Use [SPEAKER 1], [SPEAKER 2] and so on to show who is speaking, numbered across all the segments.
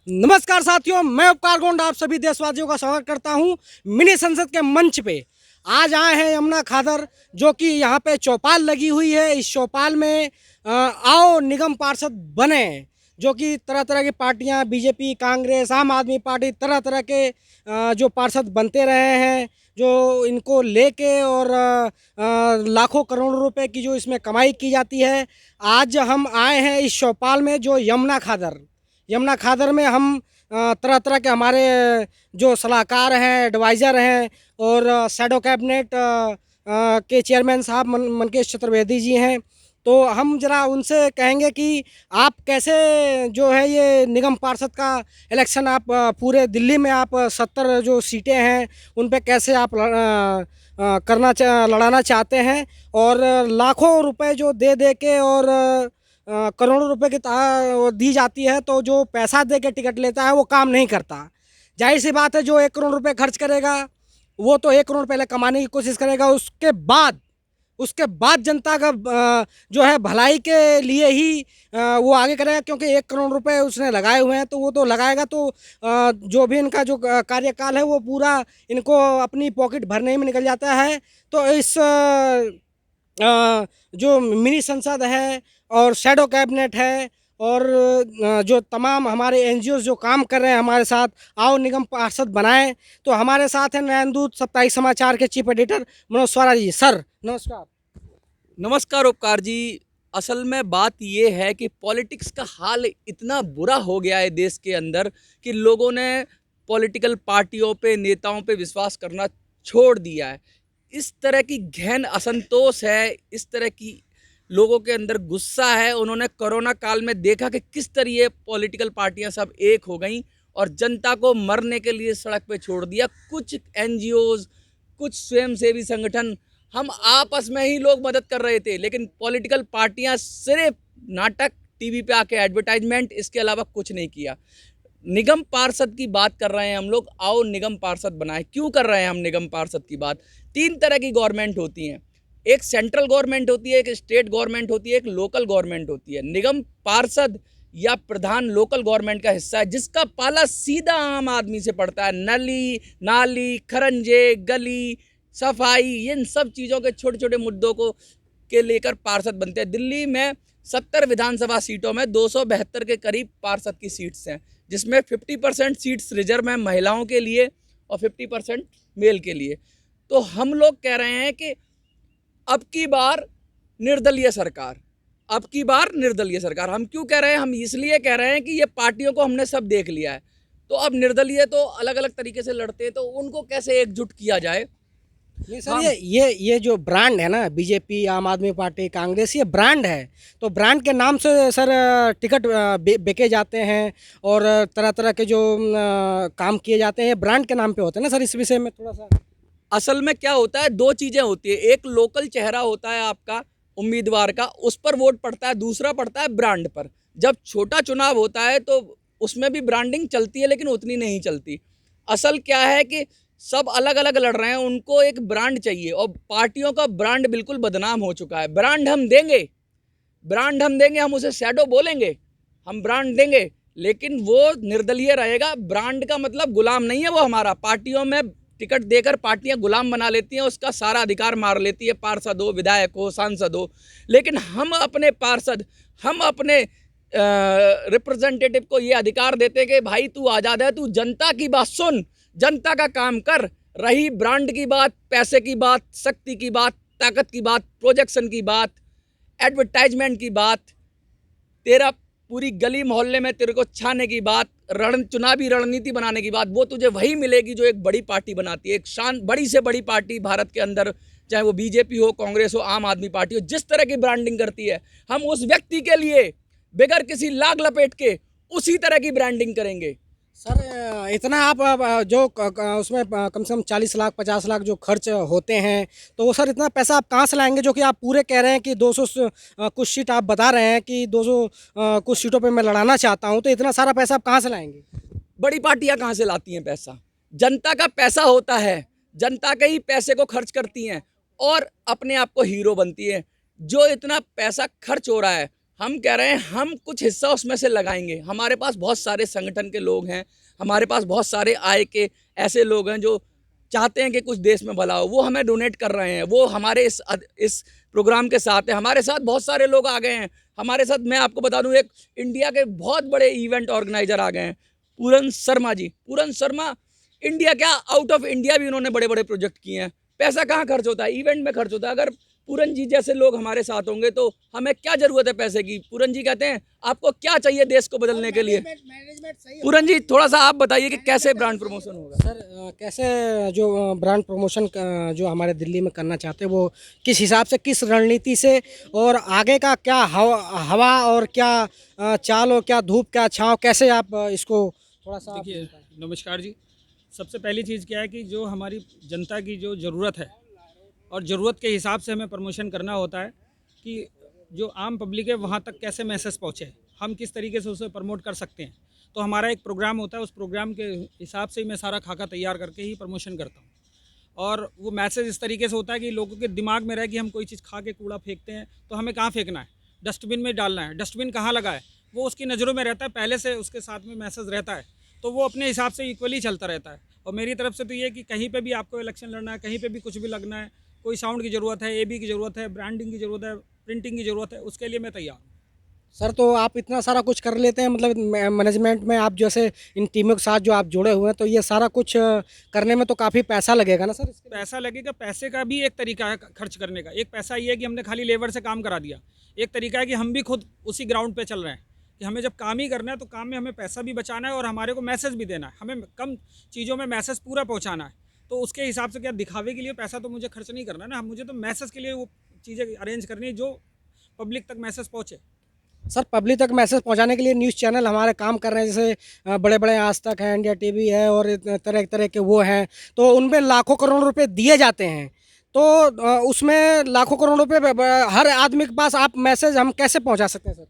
[SPEAKER 1] नमस्कार साथियों, मैं उपकार गोंड आप सभी देशवासियों का स्वागत करता हूं मिनी संसद के मंच पे। आज आए हैं यमुना खादर, जो कि यहां पे चौपाल लगी हुई है। इस चौपाल में आओ निगम पार्षद बने, जो कि तरह तरह की पार्टियां बीजेपी, कांग्रेस, आम आदमी पार्टी, तरह तरह के जो पार्षद बनते रहे हैं, जो इनको लेके और लाखों करोड़ों रुपए की जो इसमें कमाई की जाती है। आज हम आए हैं इस चौपाल में, जो यमुना खादर में हम तरह तरह के हमारे जो सलाहकार हैं, एडवाइज़र हैं और शैडो कैबिनेट के चेयरमैन साहब मनकेश चतुर्वेदी जी हैं। तो हम ज़रा उनसे कहेंगे कि आप कैसे जो है ये निगम पार्षद का इलेक्शन आप पूरे दिल्ली में आप 70 जो सीटें हैं उन पे कैसे आप लड़ाना चाहते हैं, और लाखों रुपए जो दे दे के और करोड़ों रुपए की दी जाती है, तो जो पैसा दे के टिकट लेता है वो काम नहीं करता। जाहिर सी बात है, जो 1 करोड़ रुपए खर्च करेगा वो तो 1 करोड़ पहले कमाने की कोशिश करेगा, उसके बाद जनता का जो है भलाई के लिए ही वो आगे करेगा, क्योंकि 1 करोड़ रुपए उसने लगाए हुए हैं तो वो तो लगाएगा। तो जो भी इनका जो कार्यकाल है वो पूरा इनको अपनी पॉकेट भरने में निकल जाता है। तो इस जो मिनी संसद है और शैडो कैबिनेट है और जो तमाम हमारे एनजीओ जो काम कर रहे हैं हमारे साथ, आओ निगम पार्षद बनाएं। तो हमारे साथ हैं नयनदूत साप्ताहिक समाचार के चीफ एडिटर मनोज स्वरा जी। सर नमस्कार।
[SPEAKER 2] नमस्कार उपकार जी। असल में बात ये है कि पॉलिटिक्स का हाल इतना बुरा हो गया है देश के अंदर कि लोगों ने पॉलिटिकल पार्टियों पे, नेताओं पे विश्वास करना छोड़ दिया है। इस तरह की गहन असंतोष है, इस तरह की लोगों के अंदर गुस्सा है। उन्होंने कोरोना काल में देखा कि किस तरह ये पॉलिटिकल पार्टियां सब एक हो गई और जनता को मरने के लिए सड़क पे छोड़ दिया। कुछ एनजीओज, कुछ स्वयंसेवी संगठन, हम आपस में ही लोग मदद कर रहे थे, लेकिन पॉलिटिकल पार्टियां सिर्फ नाटक, टीवी पे आके एडवर्टाइजमेंट, इसके अलावा कुछ नहीं किया। निगम पार्षद की बात कर रहे हैं हम लोग, आओ निगम पार्षद बनाए। क्यों कर रहे हैं हम निगम पार्षद की बात? 3 तरह की गवर्नमेंट होती हैं, एक सेंट्रल गवर्नमेंट होती है, एक स्टेट गवर्नमेंट होती है, एक लोकल गवर्नमेंट होती है। निगम पार्षद या प्रधान लोकल गवर्नमेंट का हिस्सा है, जिसका पाला सीधा आम आदमी से पड़ता है। नली नाली, खरंजे, गली सफाई, इन सब चीज़ों के छोटे छोटे मुद्दों को के लेकर पार्षद बनते हैं। दिल्ली में 70 विधानसभा सीटों में 272 के करीब पार्षद की सीट्स हैं, जिसमें 50% सीट्स रिजर्व हैं महिलाओं के लिए और 50% मेल के लिए। तो हम लोग कह रहे हैं कि अब की बार निर्दलीय सरकार, अब की बार निर्दलीय सरकार। हम क्यों कह रहे हैं? हम इसलिए कह रहे हैं कि ये पार्टियों को हमने सब देख लिया है, तो अब निर्दलीय तो अलग अलग तरीके से लड़ते हैं, तो उनको कैसे एकजुट किया जाए।
[SPEAKER 1] नहीं सर,
[SPEAKER 2] हाँ,
[SPEAKER 1] ये जो ब्रांड है ना, बीजेपी, आम आदमी पार्टी, कांग्रेस, ये ब्रांड है। तो ब्रांड के नाम से सर टिकट बेचे जाते हैं और तरह तरह के जो काम किए जाते हैं ब्रांड के नाम पे होते हैं ना सर। इस विषय में थोड़ा सा।
[SPEAKER 2] असल में क्या होता है, 2 चीज़ें होती है। एक लोकल चेहरा होता है आपका उम्मीदवार का, उस पर वोट पड़ता है। दूसरा पड़ता है ब्रांड पर। जब छोटा चुनाव होता है तो उसमें भी ब्रांडिंग चलती है, लेकिन उतनी नहीं चलती। असल क्या है कि सब अलग अलग लड़ रहे हैं, उनको एक ब्रांड चाहिए और पार्टियों का ब्रांड बिल्कुल बदनाम हो चुका है। ब्रांड हम देंगे, ब्रांड हम देंगे, हम उसे शैडो बोलेंगे, हम ब्रांड देंगे, लेकिन वो निर्दलीय रहेगा। ब्रांड का मतलब गुलाम नहीं है वो हमारा। पार्टियों में टिकट देकर पार्टियां गुलाम बना लेती हैं, उसका सारा अधिकार मार लेती है, पार्षद हो, विधायक हो, सांसद हो। लेकिन हम अपने पार्षद, हम अपने रिप्रेजेंटेटिव को ये अधिकार देते हैं कि भाई तू आज़ाद है, तू जनता की बात सुन, जनता का काम कर। रही ब्रांड की बात, पैसे की बात, शक्ति की बात, ताकत की बात, प्रोजेक्शन की बात, एडवर्टाइजमेंट की बात, तेरा पूरी गली मोहल्ले में तेरे को छाने की बात, चुनावी रणनीति बनाने की बात, वो तुझे वही मिलेगी जो एक बड़ी पार्टी बनाती है। एक बड़ी से बड़ी पार्टी भारत के अंदर, चाहे वो बीजेपी हो, कांग्रेस हो, आम आदमी पार्टी हो, जिस तरह की ब्रांडिंग करती है, हम उस व्यक्ति के लिए बगैर किसी लाग लपेट के उसी तरह की ब्रांडिंग करेंगे।
[SPEAKER 1] सर इतना आप जो उसमें कम से कम 40 लाख 50 लाख जो खर्च होते हैं, तो वो सर इतना पैसा आप कहाँ से लाएंगे, जो कि आप पूरे कह रहे हैं कि 200 कुछ सीट आप बता रहे हैं कि 200 कुछ सीटों पे मैं लड़ाना चाहता हूँ, तो इतना सारा पैसा आप कहाँ से लाएंगे?
[SPEAKER 2] बड़ी पार्टियां कहाँ से लाती हैं पैसा? जनता का पैसा होता है, जनता के ही पैसे को खर्च करती हैं और अपने आप को हीरो बनती है। जो इतना पैसा खर्च हो रहा है, हम कह रहे हैं हम कुछ हिस्सा उसमें से लगाएंगे। हमारे पास बहुत सारे संगठन के लोग हैं, हमारे पास बहुत सारे आय के ऐसे लोग हैं जो चाहते हैं कि कुछ देश में भला हो, वो हमें डोनेट कर रहे हैं, वो हमारे इस प्रोग्राम के साथ है। हमारे साथ बहुत सारे लोग आ गए हैं। हमारे साथ मैं आपको बता दूं, एक इंडिया के बहुत बड़े इवेंट ऑर्गेनाइजर आ गए हैं, पूरन शर्मा जी। पूरन शर्मा इंडिया क्या, आउट ऑफ इंडिया भी उन्होंने बड़े बड़े प्रोजेक्ट किए हैं। पैसा कहाँ खर्च होता है, इवेंट में खर्च होता है। अगर पूरन जी जैसे लोग हमारे साथ होंगे तो हमें क्या जरूरत है पैसे की। पूरन जी कहते हैं आपको क्या चाहिए देश को बदलने के लिए। पूरन जी थोड़ा सा आप बताइए कि कैसे ब्रांड प्रमोशन होगा।
[SPEAKER 1] सर कैसे जो ब्रांड प्रमोशन जो हमारे दिल्ली में करना चाहते हैं वो किस हिसाब से, किस रणनीति से, और आगे का क्या हवा और क्या चाल और क्या धूप क्या छाँव, कैसे आप इसको थोड़ा सा
[SPEAKER 3] देखिए, नमस्कार जी। सबसे पहली चीज़ क्या है कि जो हमारी जनता की जो ज़रूरत है और ज़रूरत के हिसाब से हमें प्रमोशन करना होता है कि जो आम पब्लिक है वहाँ तक कैसे मैसेज पहुँचे, हम किस तरीके से उसे प्रमोट कर सकते हैं। तो हमारा एक प्रोग्राम होता है, उस प्रोग्राम के हिसाब से ही मैं सारा खाका तैयार करके ही प्रमोशन करता हूँ। और वो मैसेज इस तरीके से होता है कि लोगों के दिमाग में रहे कि हम कोई चीज़ खा के कूड़ा फेंकते हैं तो हमें कहाँ फेंकना है, डस्टबिन में डालना है, डस्टबिन कहाँ लगा है, वो उसकी नज़रों में रहता है, पहले से उसके साथ में मैसेज रहता है, तो वो अपने हिसाब से इक्वली चलता रहता है। और मेरी तरफ से तो ये कि कहीं पे भी आपको इलेक्शन लड़ना है, कहीं पे भी कुछ भी लगना है, कोई साउंड की ज़रूरत है, एबी की ज़रूरत है, ब्रांडिंग की ज़रूरत है, प्रिंटिंग की ज़रूरत है, उसके लिए मैं तैयार हूँ।
[SPEAKER 1] सर तो आप इतना सारा कुछ कर लेते हैं, मतलब मैनेजमेंट में आप जैसे इन टीमों के साथ जो आप जुड़े हुए हैं, तो ये सारा कुछ करने में तो काफ़ी पैसा लगेगा ना सर इसके लिए?
[SPEAKER 3] पैसा लगेगा, पैसे का भी एक तरीका है खर्च करने का। एक पैसा ये है कि हमने खाली लेबर से काम करा दिया, एक तरीका है कि हम भी खुद उसी ग्राउंड पे चल रहे हैं कि हमें जब काम ही करना है तो काम में हमें पैसा भी बचाना है और हमारे को मैसेज भी देना है, हमें कम चीज़ों में मैसेज पूरा पहुँचाना है। तो उसके हिसाब से क्या दिखावे के लिए पैसा तो मुझे खर्च नहीं करना है ना, मुझे तो मैसेज के लिए वो चीज़ें अरेंज करनी है जो पब्लिक तक मैसेज पहुँचे।
[SPEAKER 1] सर पब्लिक तक मैसेज पहुंचाने के लिए न्यूज़ चैनल हमारे काम कर रहे हैं, जैसे बड़े बड़े आज तक है, इंडिया टीवी है और तरह तरह के वो हैं, तो उनमें लाखों करोड़ रुपए दिए जाते हैं। तो उसमें लाखों करोड़ रुपए हर आदमी के पास आप मैसेज हम कैसे पहुंचा सकते हैं सर?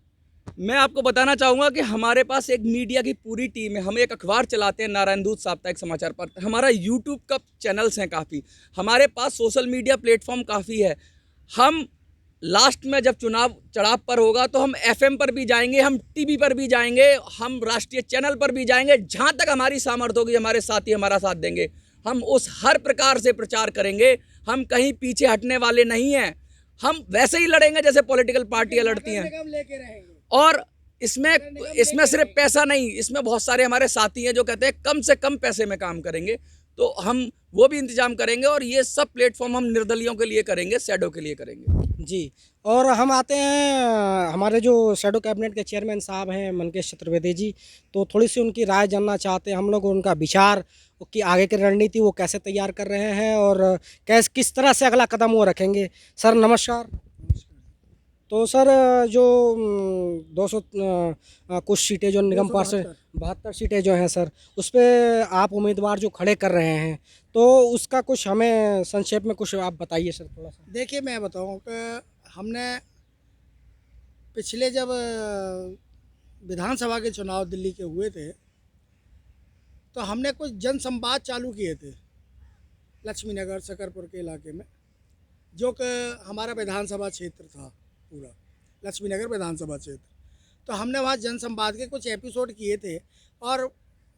[SPEAKER 2] मैं आपको बताना चाहूँगा कि हमारे पास एक मीडिया की पूरी टीम है। हम एक अखबार चलाते हैं, नारायण दूत साप्ताहिक समाचार पत्र। हमारा यूट्यूब का चैनल्स हैं काफ़ी, हमारे पास सोशल मीडिया प्लेटफॉर्म काफ़ी है। हम लास्ट में जब चुनाव चढ़ाव पर होगा तो हम एफएम पर भी जाएंगे, हम टीवी पर भी जाएंगे, हम राष्ट्रीय चैनल पर भी जाएंगे। जहाँ तक हमारी सामर्थ्य होगी हमारे साथी हमारा साथ देंगे, हम उस हर प्रकार से प्रचार करेंगे। हम कहीं पीछे हटने वाले नहीं हैं, हम वैसे ही लड़ेंगे जैसे पॉलिटिकल पार्टियां लड़ती हैं। और इसमें सिर्फ पैसा नहीं, इसमें बहुत सारे हमारे साथी हैं जो कहते हैं कम से कम पैसे में काम करेंगे, तो हम वो भी इंतजाम करेंगे। और ये सब प्लेटफॉर्म हम निर्दलियों के लिए करेंगे, शैडो के लिए करेंगे
[SPEAKER 1] जी। और हम आते हैं हमारे जो शैडो कैबिनेट के चेयरमैन साहब हैं मनकेश चतुर्वेदी जी, तो थोड़ी सी उनकी राय जानना चाहते हैं हम लोग, उनका विचार कि आगे की रणनीति वो कैसे तैयार कर रहे हैं और किस तरह से अगला कदम वो रखेंगे। सर नमस्कार। तो सर जो 200 कुछ सीटें जो निगम पार्षद 72 सीटें जो हैं सर, उस पर आप उम्मीदवार जो खड़े कर रहे हैं, तो उसका कुछ हमें संक्षेप में कुछ आप बताइए सर थोड़ा सा।
[SPEAKER 4] देखिए मैं बताऊं कि हमने पिछले जब विधानसभा के चुनाव दिल्ली के हुए थे तो हमने कुछ जन संवाद चालू किए थे लक्ष्मी नगर शकरपुर के इलाके में, जो कि हमारा विधानसभा क्षेत्र था पूरा लक्ष्मी नगर विधानसभा क्षेत्र। तो हमने वहाँ जन संवाद के कुछ एपिसोड किए थे और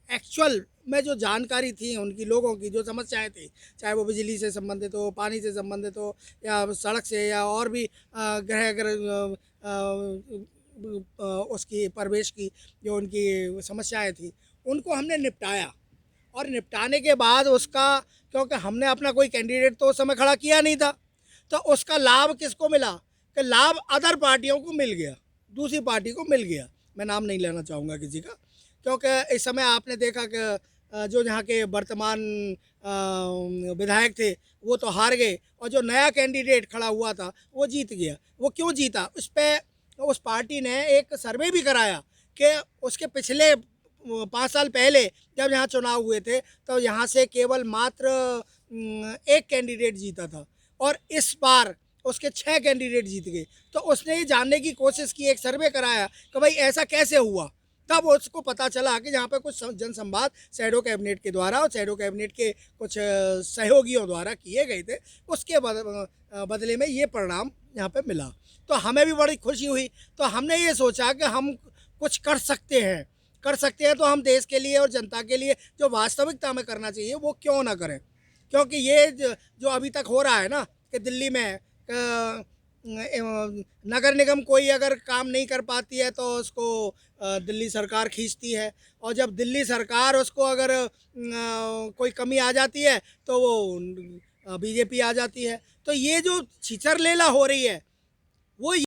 [SPEAKER 4] एक्चुअल में जो जानकारी थी उनकी, लोगों की जो समस्याएं थी, चाहे वो बिजली से संबंधित हो, पानी से संबंधित हो, या सड़क से, या और भी गृह उसकी परिवेश की जो उनकी समस्याएं थी उनको हमने निपटाया। और निपटाने के बाद उसका, क्योंकि हमने अपना कोई कैंडिडेट तो उस समय खड़ा किया नहीं था, तो उसका लाभ किसको मिला कि लाभ अदर पार्टियों को मिल गया, दूसरी पार्टी को मिल गया। मैं नाम नहीं लेना चाहूँगा किसी का, क्योंकि इस समय आपने देखा कि जो यहाँ के वर्तमान विधायक थे वो तो हार गए और जो नया कैंडिडेट खड़ा हुआ था वो जीत गया। वो क्यों जीता, उस पर उस पार्टी ने एक सर्वे भी कराया कि उसके पिछले 5 साल पहले जब यहाँ चुनाव हुए थे तो यहाँ से केवल मात्र एक कैंडिडेट जीता था और इस बार उसके 6 कैंडिडेट जीत गए। तो उसने ये जानने की कोशिश की, एक सर्वे कराया कि भाई ऐसा कैसे हुआ। तब उसको पता चला कि यहाँ पे कुछ जन संवाद शैडो कैबिनेट के द्वारा और शैडो कैबिनेट के कुछ सहयोगियों द्वारा किए गए थे, उसके बदले में ये परिणाम यहाँ पे मिला। तो हमें भी बड़ी खुशी हुई। तो हमने ये सोचा कि हम कुछ कर सकते हैं तो हम देश के लिए और जनता के लिए जो वास्तविकता में करना चाहिए वो क्यों ना करें। क्योंकि ये जो अभी तक हो रहा है ना कि दिल्ली में नगर निगम कोई अगर काम नहीं कर पाती है तो उसको दिल्ली सरकार खींचती है, और जब दिल्ली सरकार उसको अगर कोई कमी आ जाती है तो वो बीजेपी आ जाती है। तो ये जो छिछर लेला हो रही है वो